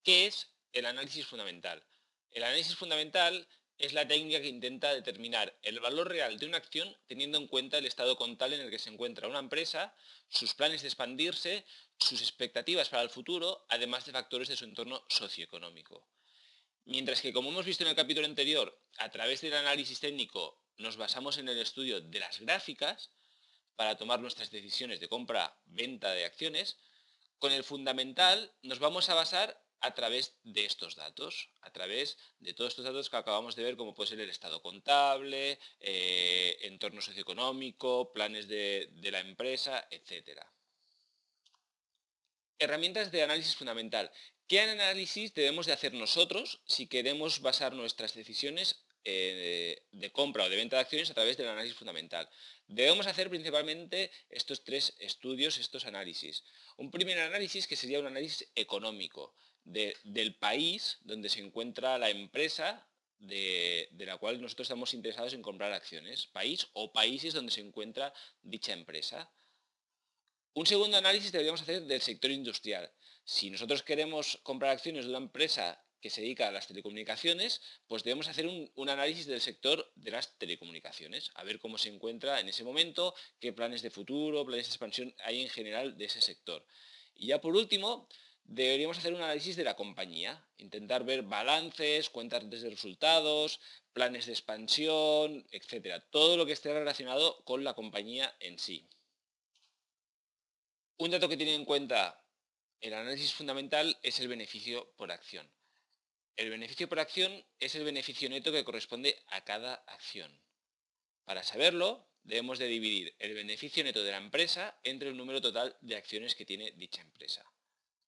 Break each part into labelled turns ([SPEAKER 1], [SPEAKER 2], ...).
[SPEAKER 1] ¿Qué es el análisis fundamental? El análisis fundamental es la técnica que intenta determinar el valor real de una acción teniendo en cuenta el estado contable en el que se encuentra una empresa, sus planes de expandirse, sus expectativas para el futuro, además de factores de su entorno socioeconómico. Mientras que, como hemos visto en el capítulo anterior, a través del análisis técnico nos basamos en el estudio de las gráficas para tomar nuestras decisiones de compra-venta de acciones, con el fundamental nos vamos a basar a través de estos datos, a través de todos estos datos que acabamos de ver, como puede ser el estado contable, entorno socioeconómico, planes de la empresa, etcétera. Herramientas de análisis fundamental. ¿Qué análisis debemos de hacer nosotros si queremos basar nuestras decisiones de compra o de venta de acciones a través del análisis fundamental? Debemos hacer principalmente estos tres estudios, estos análisis. Un primer análisis que sería un análisis económico del país donde se encuentra la empresa de la cual nosotros estamos interesados en comprar acciones, país o países donde se encuentra dicha empresa. Un segundo análisis deberíamos hacer del sector industrial. Si nosotros queremos comprar acciones de una empresa que se dedica a las telecomunicaciones, pues debemos hacer un análisis del sector de las telecomunicaciones, a ver cómo se encuentra en ese momento, qué planes de futuro, planes de expansión hay en general de ese sector. Y ya por último, deberíamos hacer un análisis de la compañía, intentar ver balances, cuentas de resultados, planes de expansión, etcétera. Todo lo que esté relacionado con la compañía en sí. Un dato que tiene en cuenta el análisis fundamental es el beneficio por acción. El beneficio por acción es el beneficio neto que corresponde a cada acción. Para saberlo, debemos de dividir el beneficio neto de la empresa entre el número total de acciones que tiene dicha empresa.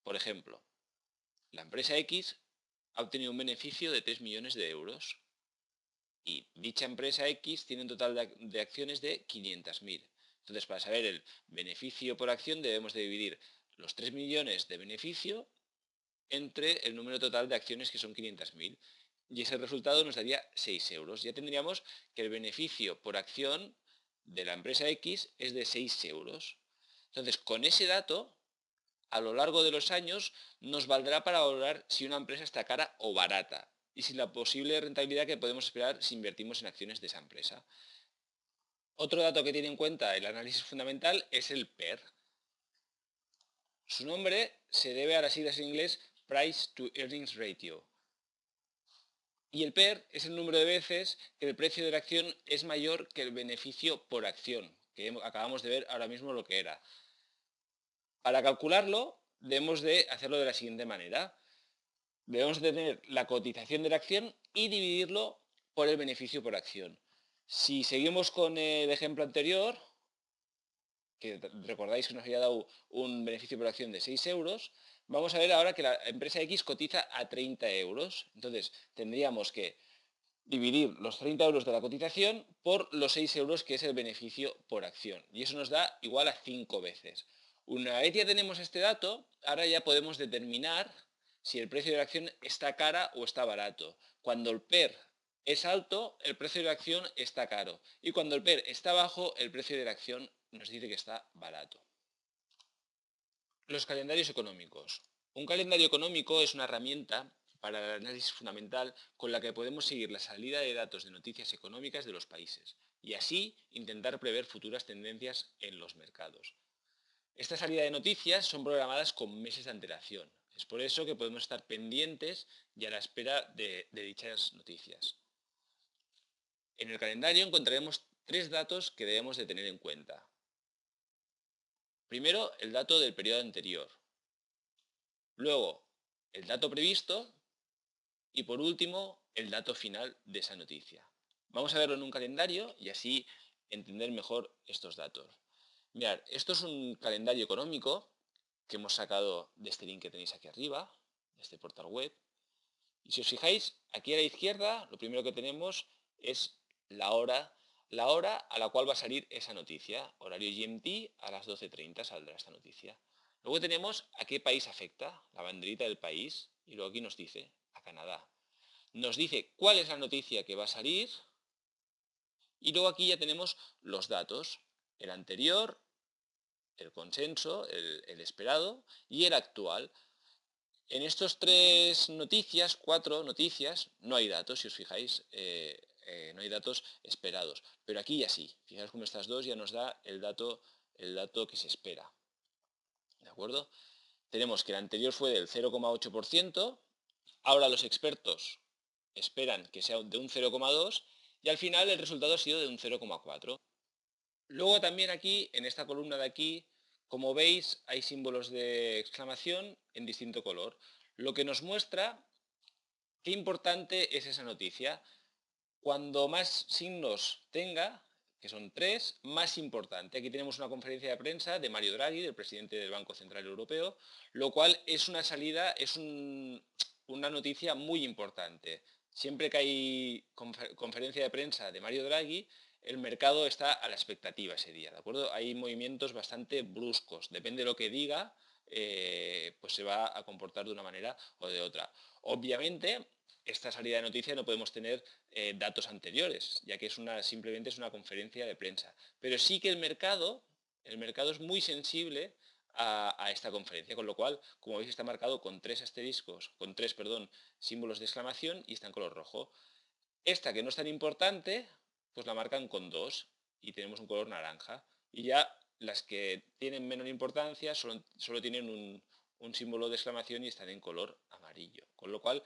[SPEAKER 1] Por ejemplo, la empresa X ha obtenido un beneficio de 3 millones de euros y dicha empresa X tiene un total de acciones de 500.000. Entonces, para saber el beneficio por acción debemos de dividir los 3 millones de beneficio entre el número total de acciones, que son 500.000. Y ese resultado nos daría 6 euros. Ya tendríamos que el beneficio por acción de la empresa X es de 6 euros. Entonces, con ese dato, a lo largo de los años, nos valdrá para valorar si una empresa está cara o barata y si la posible rentabilidad que podemos esperar si invertimos en acciones de esa empresa. Otro dato que tiene en cuenta el análisis fundamental es el PER. Su nombre se debe a las siglas en inglés Price to Earnings Ratio. Y el PER es el número de veces que el precio de la acción es mayor que el beneficio por acción, que acabamos de ver ahora mismo lo que era. Para calcularlo, debemos de hacerlo de la siguiente manera. Debemos de tener la cotización de la acción y dividirlo por el beneficio por acción. Si seguimos con el ejemplo anterior, que recordáis que nos había dado un beneficio por acción de 6 euros, vamos a ver ahora que la empresa X cotiza a 30 euros. Entonces, tendríamos que dividir los 30 euros de la cotización por los 6 euros que es el beneficio por acción. Y eso nos da igual a 5 veces. Una vez ya tenemos este dato, ahora ya podemos determinar si el precio de la acción está cara o está barato. Cuando el PER es alto, el precio de la acción está caro. Y cuando el PER está bajo, el precio de la acción nos dice que está barato. Los calendarios económicos. Un calendario económico es una herramienta para el análisis fundamental con la que podemos seguir la salida de datos de noticias económicas de los países y así intentar prever futuras tendencias en los mercados. Esta salida de noticias son programadas con meses de antelación. Es por eso que podemos estar pendientes y a la espera de dichas noticias. En el calendario encontraremos tres datos que debemos de tener en cuenta. Primero, el dato del periodo anterior. Luego, el dato previsto. Y por último, el dato final de esa noticia. Vamos a verlo en un calendario y así entender mejor estos datos. Mirad, esto es un calendario económico que hemos sacado de este link que tenéis aquí arriba, de este portal web. Y si os fijáis, aquí a la izquierda, lo primero que tenemos es la hora a la cual va a salir esa noticia. Horario GMT, a las 12:30 saldrá esta noticia. Luego tenemos a qué país afecta, la banderita del país, y luego aquí nos dice a Canadá. Nos dice cuál es la noticia que va a salir y luego aquí ya tenemos los datos, el anterior, el consenso, el esperado y el actual. En estos 3 noticias, 4 noticias, no hay datos, si os fijáis, no hay datos esperados. Pero aquí ya sí. Fijaos cómo estas dos ya nos da el dato que se espera. ¿De acuerdo? Tenemos que el anterior fue del 0,8%, ahora los expertos esperan que sea de un 0,2% y al final el resultado ha sido de un 0,4%. Luego también aquí, en esta columna de aquí, como veis, hay símbolos de exclamación en distinto color, lo que nos muestra qué importante es esa noticia. Cuando más signos tenga, que son 3, más importante. Aquí tenemos una conferencia de prensa de Mario Draghi, del presidente del Banco Central Europeo, lo cual es una salida, es una noticia muy importante. Siempre que hay conferencia de prensa de Mario Draghi, el mercado está a la expectativa ese día, ¿de acuerdo? Hay movimientos bastante bruscos, depende de lo que diga, pues se va a comportar de una manera o de otra. Obviamente, esta salida de noticia no podemos tener datos anteriores, ya que simplemente es una conferencia de prensa. Pero sí que el mercado es muy sensible a esta conferencia, con lo cual, como veis, está marcado con 3 asteriscos, con 3, perdón, símbolos de exclamación y está en color rojo. Esta, que no es tan importante, pues la marcan con 2 y tenemos un color naranja. Y ya las que tienen menor importancia solo tienen un símbolo de exclamación y están en color amarillo. Con lo cual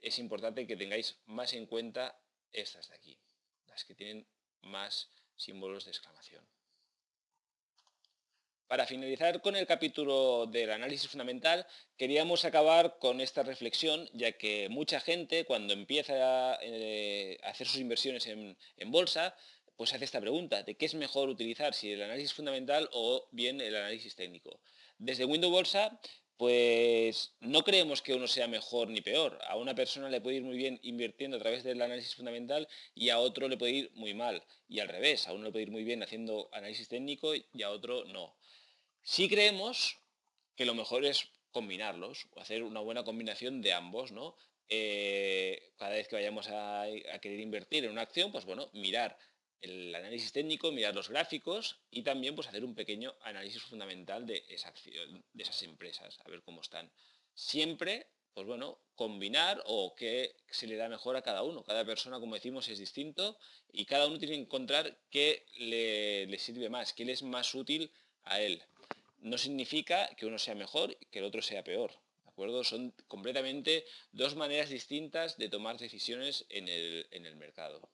[SPEAKER 1] es importante que tengáis más en cuenta estas de aquí, las que tienen más símbolos de exclamación. Para finalizar con el capítulo del análisis fundamental, queríamos acabar con esta reflexión, ya que mucha gente cuando empieza a hacer sus inversiones en bolsa, pues hace esta pregunta, de qué es mejor utilizar, si el análisis fundamental o bien el análisis técnico. Desde Windows Bolsa, pues no creemos que uno sea mejor ni peor. A una persona le puede ir muy bien invirtiendo a través del análisis fundamental y a otro le puede ir muy mal. Y al revés, a uno le puede ir muy bien haciendo análisis técnico y a otro no. Sí creemos que lo mejor es combinarlos, o hacer una buena combinación de ambos, ¿no? Cada vez que vayamos a querer invertir en una acción, pues bueno, mirar el análisis técnico, mirar los gráficos y también pues hacer un pequeño análisis fundamental de esa acción, de esas empresas, a ver cómo están. Siempre, pues bueno, combinar o qué se le da mejor a cada uno. Cada persona, como decimos, es distinto y cada uno tiene que encontrar qué le sirve más, qué le es más útil a él. No significa que uno sea mejor y que el otro sea peor, ¿de acuerdo? Son completamente dos maneras distintas de tomar decisiones en el mercado.